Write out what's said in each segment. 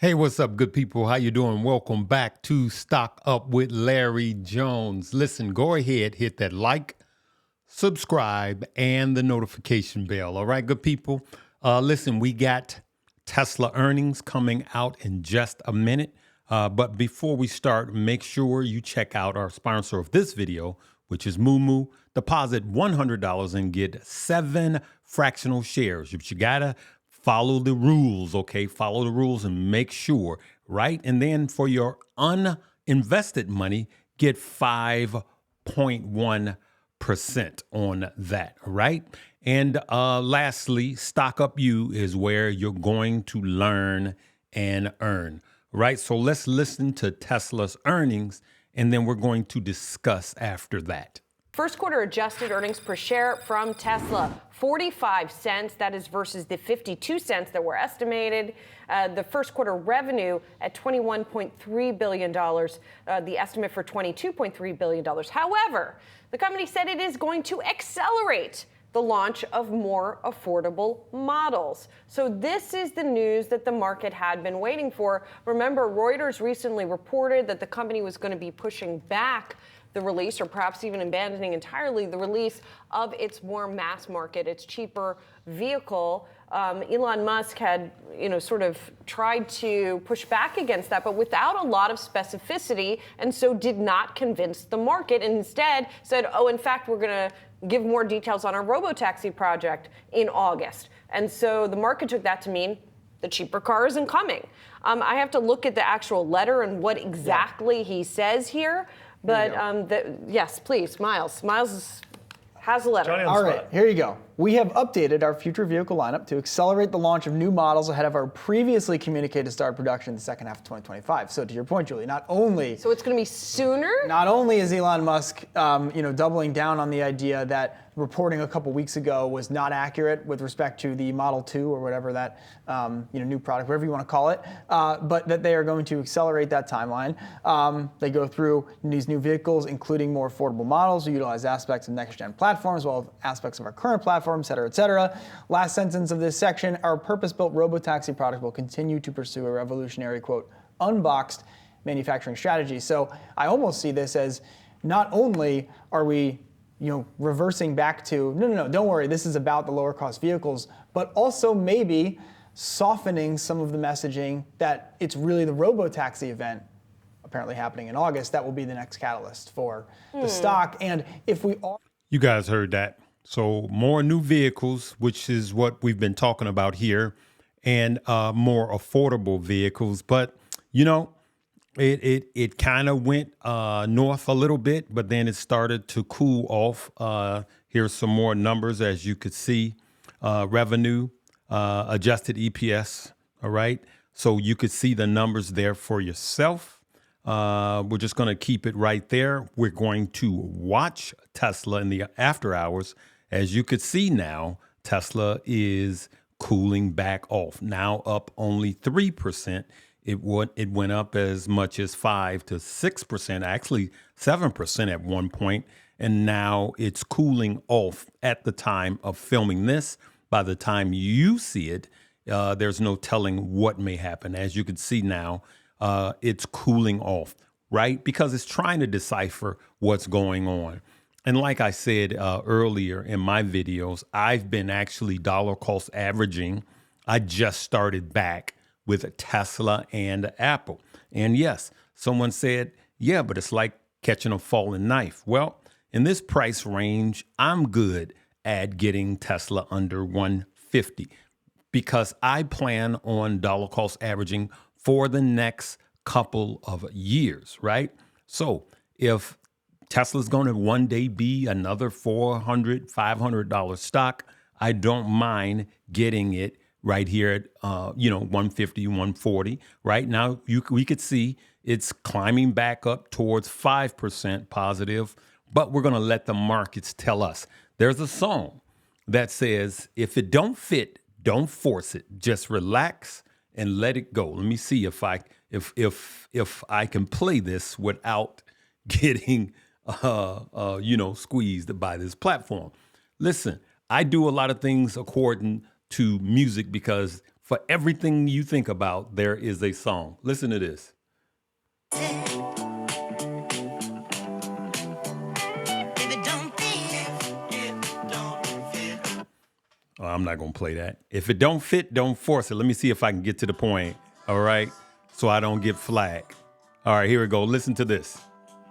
Hey, what's up, good people? How you doing? Welcome back to Stock Up with Larry Jones. Listen, go ahead, hit that like, subscribe, and the notification bell. All right, good people? Listen, we got Tesla earnings coming out in just a minute. But before we start, make sure you check out our sponsor of this video, which is Moo. Deposit $100 and get 7 fractional shares. But you gotta follow the rules, okay? Follow the rules and make sure, right? And then for your uninvested money, get 5.1% on that, right? And lastly, Stock Up You is where you're going to learn and earn, right? So let's listen to Tesla's earnings, and then we're going to discuss after that. First quarter adjusted earnings per share from Tesla, 45 cents. That is versus the 52 cents that were estimated. The first quarter revenue at $21.3 billion, the estimate for $22.3 billion. However, the company said it is going to accelerate the launch of more affordable models. So this is the news that the market had been waiting for. Remember, Reuters recently reported that the company was going to be pushing back the release, or perhaps even abandoning entirely the release of its more mass market, its cheaper vehicle. Elon Musk had, sort of tried to push back against that, but without a lot of specificity, and so did not convince the market, and instead said, in fact, we're going to give more details on our robotaxi project in August. And so the market took that to mean the cheaper car isn't coming. I have to look at the actual letter and what exactly he says here. But yes, please, Miles. Miles has a letter. All right, here you go. We have updated our future vehicle lineup to accelerate the launch of new models ahead of our previously communicated start production in the second half of 2025. So to your point, Julie, So it's going to be sooner? Not only is Elon Musk, doubling down on the idea that reporting a couple weeks ago was not accurate with respect to the Model 2 or whatever that, new product, whatever you want to call it, but that they are going to accelerate that timeline. They go through these new vehicles, including more affordable models, who utilize aspects of next-gen platforms, as well as aspects of our current platform, et cetera, et cetera. Last sentence of this section, our purpose-built robotaxi product will continue to pursue a revolutionary, quote, unboxed manufacturing strategy. So I almost see this as not only are we reversing back to, no, don't worry, this is about the lower cost vehicles, but also maybe softening some of the messaging that it's really the robotaxi event apparently happening in August that will be the next catalyst for the stock. And if we are... You guys heard that. So more new vehicles, which is what we've been talking about here, and more affordable vehicles. But, it kind of went north a little bit, but then it started to cool off. Here's some more numbers, as you could see. Revenue, adjusted EPS, all right? So you could see the numbers there for yourself. We're just going to keep it right there. We're going to watch Tesla in the after hours. As you could see now, Tesla is cooling back off, now up only 3%. It went up as much as 5 to 6%, actually 7% at one point, and now it's cooling off at the time of filming this. By the time you see it, there's no telling what may happen. As you can see now, it's cooling off, right? Because it's trying to decipher what's going on. And like I said earlier in my videos, I've been actually dollar cost averaging. I just started back with Tesla and Apple. And yes, someone said, yeah, but it's like catching a falling knife. Well, in this price range, I'm good at getting Tesla under 150 because I plan on dollar cost averaging for the next couple of years, right? So if Tesla's going to one day be another $400, $500 stock, I don't mind getting it right here at, 150, 140. Right now, we could see it's climbing back up towards 5% positive, but we're going to let the markets tell us. There's a song that says, if it don't fit, don't force it. Just relax and let it go. Let me see if I can play this without getting squeezed by this platform. Listen, I do a lot of things according to music because For everything you think about, there is a song. Listen to this. Oh, I'm not going to play that. If it don't fit, don't force it. Let me see if I can get to the point. All right. So I don't get flagged. All right, here we go. Listen to this.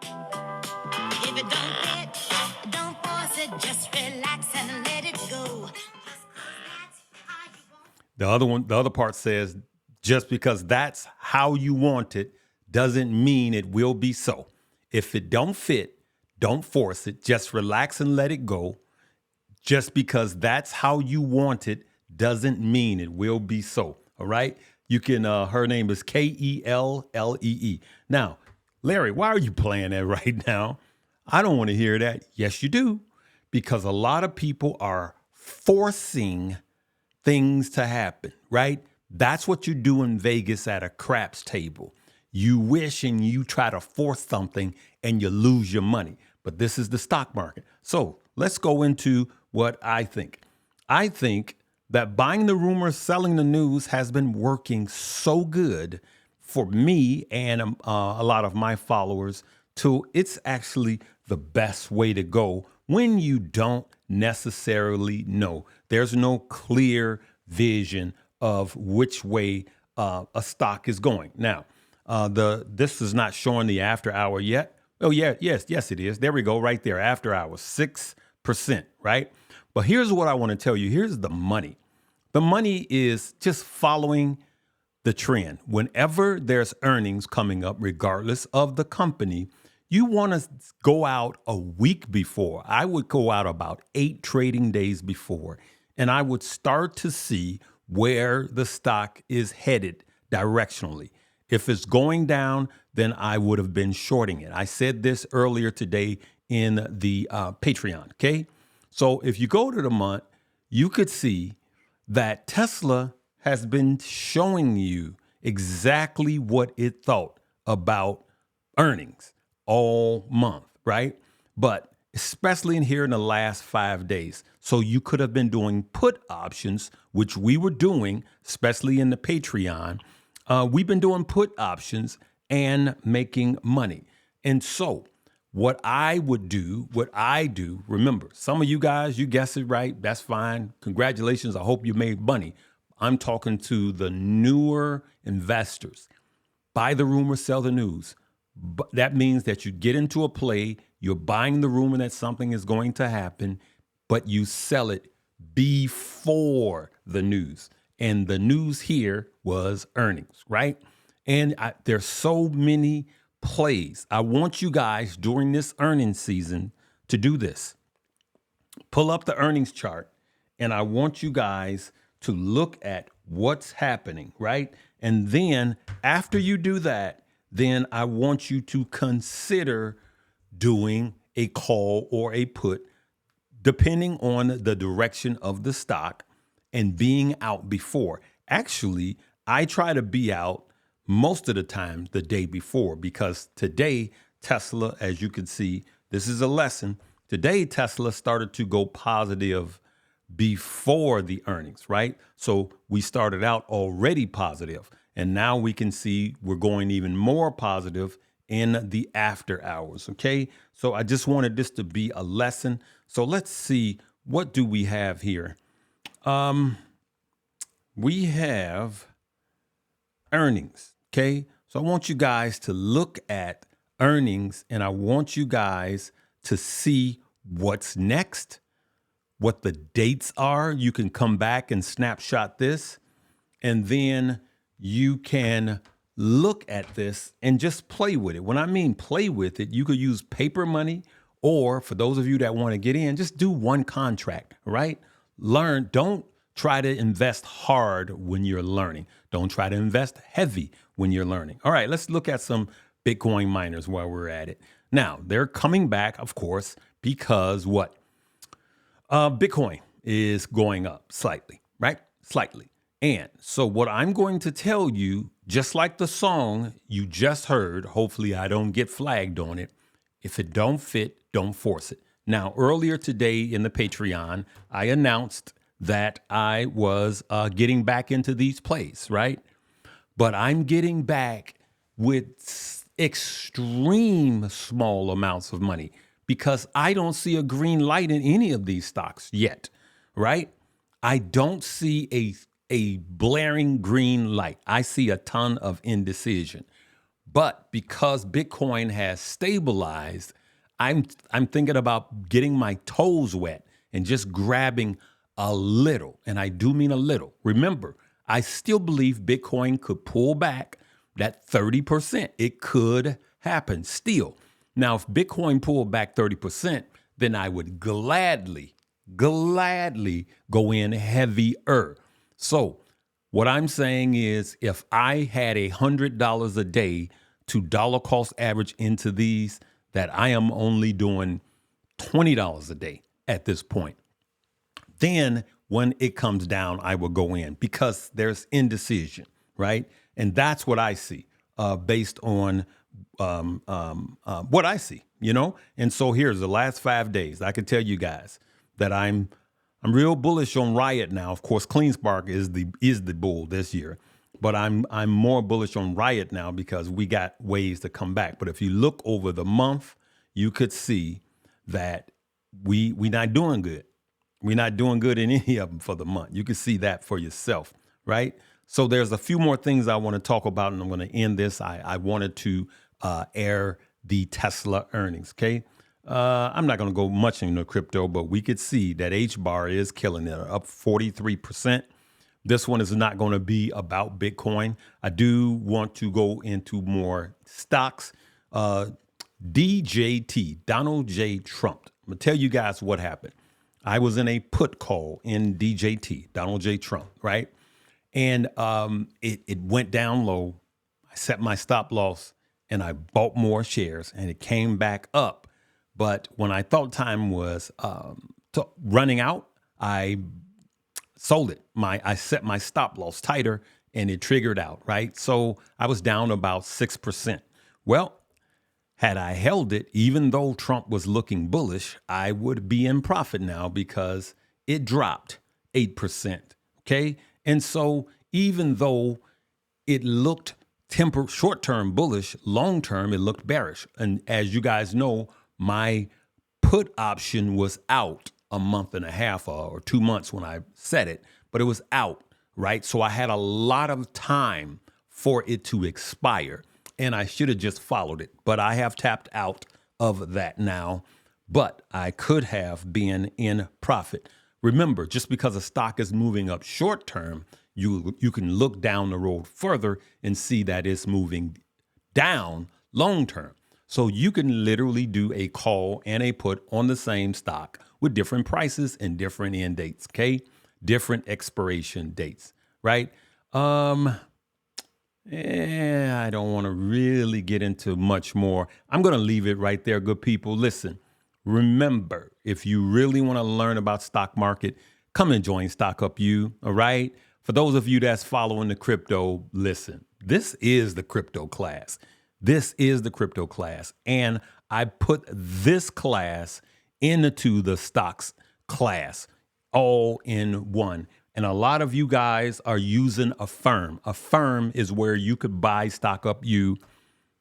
If it don't fit, don't force it. Just relax and let it go. The other part says, just because that's how you want it doesn't mean it will be so. If it don't fit, don't force it. Just relax and let it go. Just because that's how you want it doesn't mean it will be so. All right. You can, her name is Kellee. Now, Larry, why are you playing that right now? I don't want to hear that. Yes, you do. Because a lot of people are forcing things to happen, right? That's what you do in Vegas at a craps table. You wish and you try to force something and you lose your money. But this is the stock market. So let's go into what I think. I think that buying the rumors, selling the news has been working so good for me and a lot of my followers till it's actually the best way to go when you don't necessarily know. There's no clear vision of which way a stock is going. Now, this is not showing the after hour yet. Oh, yeah, yes, it is. There we go, right there, after hours, 6%, right? But here's what I want to tell you. Here's the money. The money is just following the trend. Whenever there's earnings coming up, regardless of the company, you want to go out a week before. I would go out about 8 trading days before, and I would start to see where the stock is headed directionally. If it's going down, then I would have been shorting it. I said this earlier today in the Patreon, okay? So if you go to the month, you could see that Tesla has been showing you exactly what it thought about earnings all month, right? But especially in here in the last 5 days. So you could have been doing put options, which we were doing, especially in the Patreon. We've been doing put options and making money. And so what I do, remember, some of you guys, you guessed it right. That's fine. Congratulations. I hope you made money. I'm talking to the newer investors. Buy the rumor, sell the news. But that means that you get into a play, you're buying the rumor that something is going to happen, but you sell it before the news. And the news here was earnings, right? And there's so many plays. I want you guys during this earnings season to do this. Pull up the earnings chart, and I want you guys to look at what's happening, right? And then after you do that, then I want you to consider doing a call or a put, depending on the direction of the stock, and being out before. Actually, I try to be out most of the time the day before, because today, Tesla, as you can see, this is a lesson. Today, Tesla started to go positive before the earnings, right? So we started out already positive, and now we can see we're going even more positive in the after hours, okay? So I just wanted this to be a lesson. So let's see, what do we have here? We have earnings, okay? So I want you guys to look at earnings, and I want you guys to see what's next, what the dates are. You can come back and snapshot this, and then you can look at this and just play with it. When I mean play with it, you could use paper money, or for those of you that want to get in, just do one contract, right? Learn. Don't try to invest hard when you're learning. Don't try to invest heavy when you're learning. All right, let's look at some Bitcoin miners while we're at it. Now, they're coming back, of course, because what? Bitcoin is going up slightly, right? Slightly. And so what I'm going to tell you, just like the song you just heard, hopefully I don't get flagged on it. If it don't fit, don't force it. Now, earlier today in the Patreon, I announced that I was getting back into these plays, right? But I'm getting back with extreme small amounts of money because I don't see a green light in any of these stocks yet, right? I don't see a blaring green light. I see a ton of indecision. But because Bitcoin has stabilized, I'm thinking about getting my toes wet and just grabbing a little. And I do mean a little. Remember, I still believe Bitcoin could pull back that 30%. It could happen still. Now, if Bitcoin pulled back 30%, then I would gladly go in heavier. So what I'm saying is if I had $100 a day to dollar cost average into these, that I am only doing $20 a day at this point. Then when it comes down, I will go in because there's indecision, right? And that's what I see based on what I see, you know? And so here's the last 5 days. I can tell you guys that I'm real bullish on RIOT now. Of course, CleanSpark is the bull this year, but I'm more bullish on RIOT now because we got ways to come back. But if you look over the month, you could see that we not doing good. We're not doing good in any of them for the month. You can see that for yourself, right? So there's a few more things I want to talk about, and I'm going to end this. I wanted to air the Tesla earnings, okay? I'm not going to go much into crypto, but we could see that H-bar is killing it, up 43%. This one is not going to be about Bitcoin. I do want to go into more stocks. DJT, Donald J. Trump. I'm going to tell you guys what happened. I was in a put call in DJT, Donald J. Trump, right? And it went down low. I set my stop loss and I bought more shares and it came back up. But when I thought time was running out, I sold it. I set my stop loss tighter and it triggered out, right? So I was down about 6%. Well, had I held it, even though Trump was looking bullish, I would be in profit now because it dropped 8%. Okay. And so even though it looked short-term bullish, long-term, it looked bearish. And as you guys know, my put option was out a month and a half or 2 months when I set it, but it was out, right? So I had a lot of time for it to expire. And I should have just followed it, but I have tapped out of that now. But I could have been in profit. Remember, just because a stock is moving up short term, you can look down the road further and see that it's moving down long term. So you can literally do a call and a put on the same stock with different prices and different end dates, okay? Different expiration dates, right? I don't want to really get into much more. I'm going to leave it right there, good people. Listen, remember, if you really want to learn about stock market, come and join Stock Up You, all right? For those of you that's following the crypto, listen, this is the crypto class. This is the crypto class. And I put this class into the stocks class all in one. And a lot of you guys are using a firm. A firm is where you could buy Stock Up You.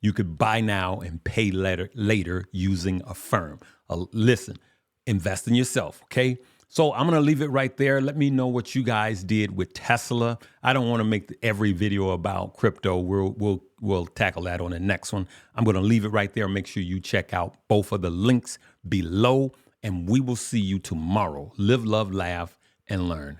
You could buy now and pay later using a firm. Listen, invest in yourself, okay? So I'm going to leave it right there. Let me know what you guys did with Tesla. I don't want to make every video about crypto. We'll tackle that on the next one. I'm going to leave it right there. Make sure you check out both of the links below, and we will see you tomorrow. Live, love, laugh, and learn.